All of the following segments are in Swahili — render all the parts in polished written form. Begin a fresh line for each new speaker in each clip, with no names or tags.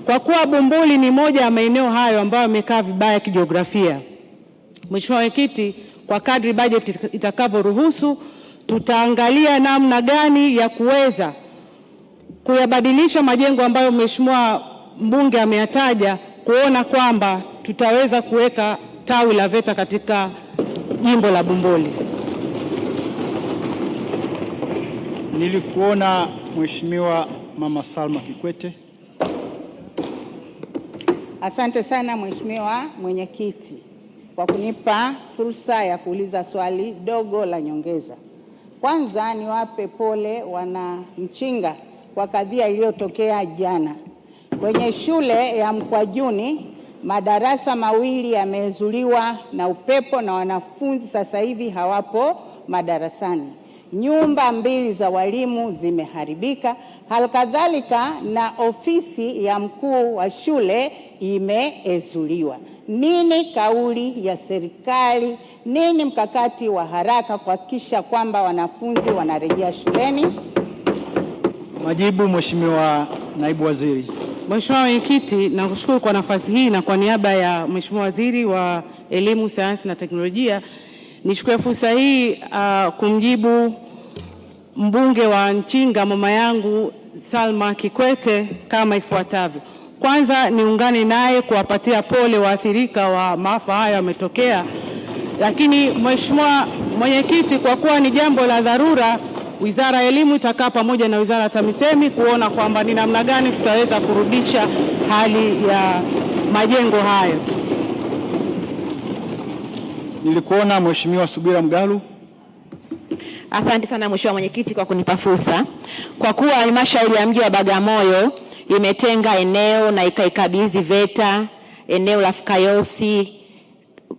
Kwa kuwa Bumbuli ni moja ya maeneo hayo ambayo yamekaa vibaya kijiografia, Mheshimiwa Mwenyekiti, kwa kadri bajeti itakavyoruhusu, tutaangalia namna gani ya kuweza kuyabadilisha majengo ambayo Mheshimiwa mbunge ameyataja, kuona kwamba tutaweza kuweka tawi la VETA katika jimbo la Bumbuli.
Nilikuona Mheshimiwa Mama Salma Kikwete.
Asante sana Mheshimiwa Mwenyekiti kwa kunipa fursa ya kuuliza swali dogo la nyongeza. Kwanza niwape pole wana Mchinga kwa kadhia iliyotokea jana. Kwenye shule ya Mkwajuni madarasa mawili yamezuliwa na upepo na wanafunzi sasa hivi hawapo madarasani. Nyumba 2 za walimu zimeharibika, halikadhalika na ofisi ya mkuu wa shule imezuliwa. Nini kauli ya serikali? Nini mkakati wa haraka kuhakikisha kwamba wanafunzi wanarejea shuleni?
Majibu, Mheshimiwa Naibu Waziri.
Mheshimiwa Mwenyekiti, nakushukuru kwa nafasi hii, na kwa niaba ya Mheshimiwa Waziri wa Elimu, Sayansi na Teknolojia nichukue fursa hii kumjibu mbunge wa Mchinga mama yangu Salma Kikwete kama ifuatavyo. Kwanza niungane naye kuwapatia pole waathirika wa maafa hayo yametokea, lakini Mheshimiwa Mwenyekiti, kwa kuwa ni jambo la dharura, Wizara ya Elimu itakaa pamoja na Wizara ya TAMISEMI kuona kwamba ni namna gani tutaweza kurudisha hali ya majengo hayo.
Nilikuona Mheshimiwa Subira Mgalu.
Asante sana Mheshimiwa Mwenyekiti kwa kunipa fursa. Kwa kuwa halmashauri ya mji wa Bagamoyo imetenga eneo na ikaikabidhi VETA eneo la Fukayosi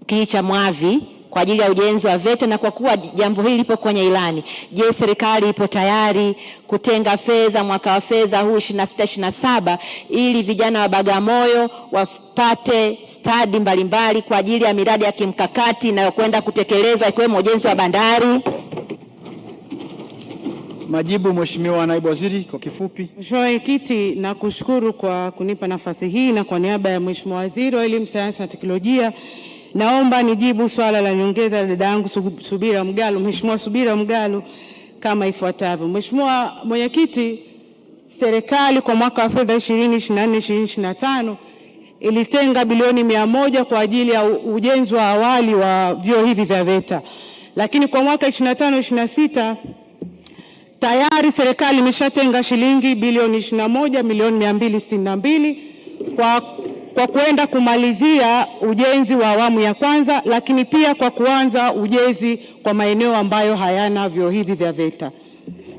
kijiji cha Mwavi kwa ajili ya ujenzi wa VETA, na kwa kuwa jambo hili lipo kwenye ilani, je, serikali ipo tayari kutenga fedha mwaka wa fedha huu 26-27 ili vijana wa Bagamoyo wapate stadi mbalimbali kwa ajili ya miradi ya kimkakati inayokwenda kutekelezwa ikiwemo ujenzi wa bandari?
Majibu, Mheshimiwa Naibu Waziri, kwa kifupi.
Mheshimiwa Mwenyekiti, nakushukuru kwa kunipa nafasi hii, na kwa niaba ya Mheshimiwa Waziri wa Elimu, Sayansi na Teknolojia naomba nijibu swala la nyongeza la dada yangu Subira Mgalu, Mheshimiwa Subira Mgalu kama ifuatavyo. Mheshimiwa Mwenyekiti, serikali kwa mwaka wa fedha 2024-2025 ilitenga bilioni 100 kwa ajili ya ujenzi wa awali wa vyuo hivi vya VETA, lakini kwa mwaka 25-26 tayari serikali imeshatenga shilingi bilioni 21,262 kwa kuenda kumalizia ujenzi wa awamu ya kwanza, lakini pia kwa kuanza ujenzi kwa maeneo ambayo hayana vyuo hivi vya VETA.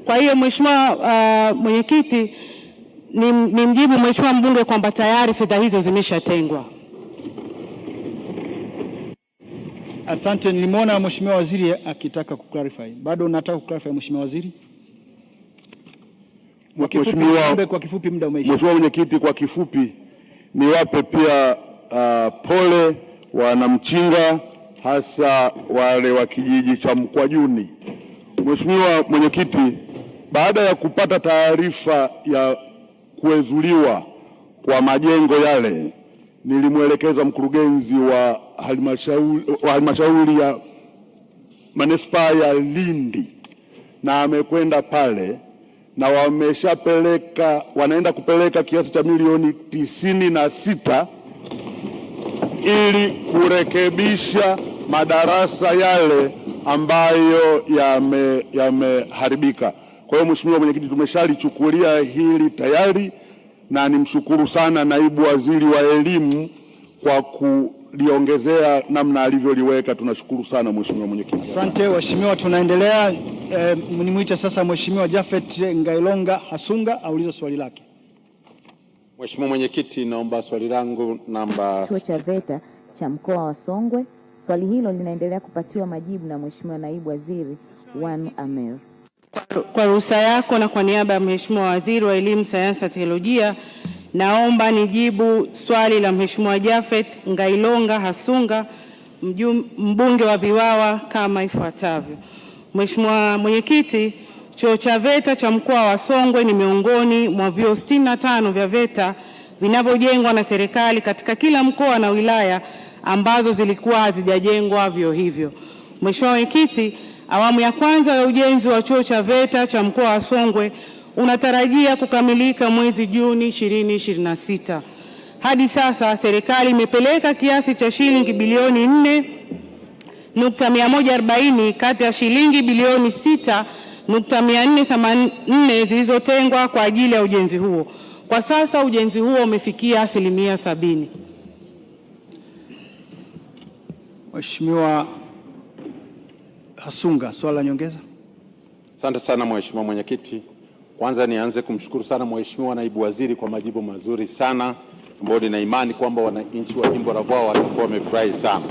Kwa hiyo Mheshimiwa Mwenyekiti, ni mjibu Mheshimiwa mbunge kwamba tayari fedha hizo zimeshatengwa.
Asante. Nilimwona Mheshimiwa Waziri akitaka kuclarify. Bado nataka kuclarify Mheshimiwa Waziri.
Kwa kifupi muda umeisha. Mheshimiwa Mwenyekiti, kwa kifupi niwape pia pole wanamchinga, hasa wale wa kijiji cha Mkwajuni. Mheshimiwa Mwenyekiti, baada ya kupata taarifa ya kuezuliwa kwa majengo yale, nilimwelekeza mkurugenzi wa halmashauri ya manispaa ya Lindi, na amekwenda pale na wanaenda kupeleka kiasi cha milioni 96 ili kurekebisha madarasa yale ambayo yameharibika. Kwa hiyo Mheshimiwa Mwenyekiti, tumeshalichukulia hili tayari, na nimshukuru sana Naibu Waziri wa Elimu kwa kuliongezea namna alivyoliweka. Tunashukuru sana Mheshimiwa Mwenyekiti.
Asante. Waheshimiwa, tunaendelea. Nimwite sasa Mheshimiwa Japhet Ngailonga Hasunga aulize swali lake.
Mheshimiwa Mwenyekiti, naomba swali langu namba
Chuo cha VETA cha mkoa wa Songwe. Swali hilo linaendelea kupatiwa majibu na Mheshimiwa Naibu Waziri Wanu Amer.
Kwa ruhusa yako na kwa niaba ya Mheshimiwa Waziri wa Elimu, Sayansi na Teknolojia, naomba nijibu swali la Mheshimiwa Japhet Ngailonga Hasunga, mbunge wa Viwawa kama ifuatavyo. Mheshimiwa Mwenyekiti, Chuo cha VETA cha mkoa wa Songwe ni miongoni mwa vyuo 65 vya VETA vinavyojengwa na serikali katika kila mkoa na wilaya ambazo zilikuwa hazijajengwa vyuo hivyo. Mheshimiwa Mwenyekiti, awamu ya kwanza ya ujenzi wa chuo cha VETA cha mkoa wa Songwe unatarajia kukamilika mwezi Juni 2026. Hadi sasa serikali imepeleka kiasi cha shilingi bilioni 4.140 kati ya shilingi bilioni 6.484 zilizotengwa kwa ajili ya ujenzi huo. Kwa sasa ujenzi huo umefikia 70%.
Mheshimiwa Hasunga, swali la nyongeza.
Asante sana Mheshimiwa Mwenyekiti. Kwanza nianze kumshukuru sana Mheshimiwa Naibu Waziri kwa majibu mazuri sana ambayo nina imani kwamba wananchi wa jimbo la Vwawa watakuwa wamefurahi sana.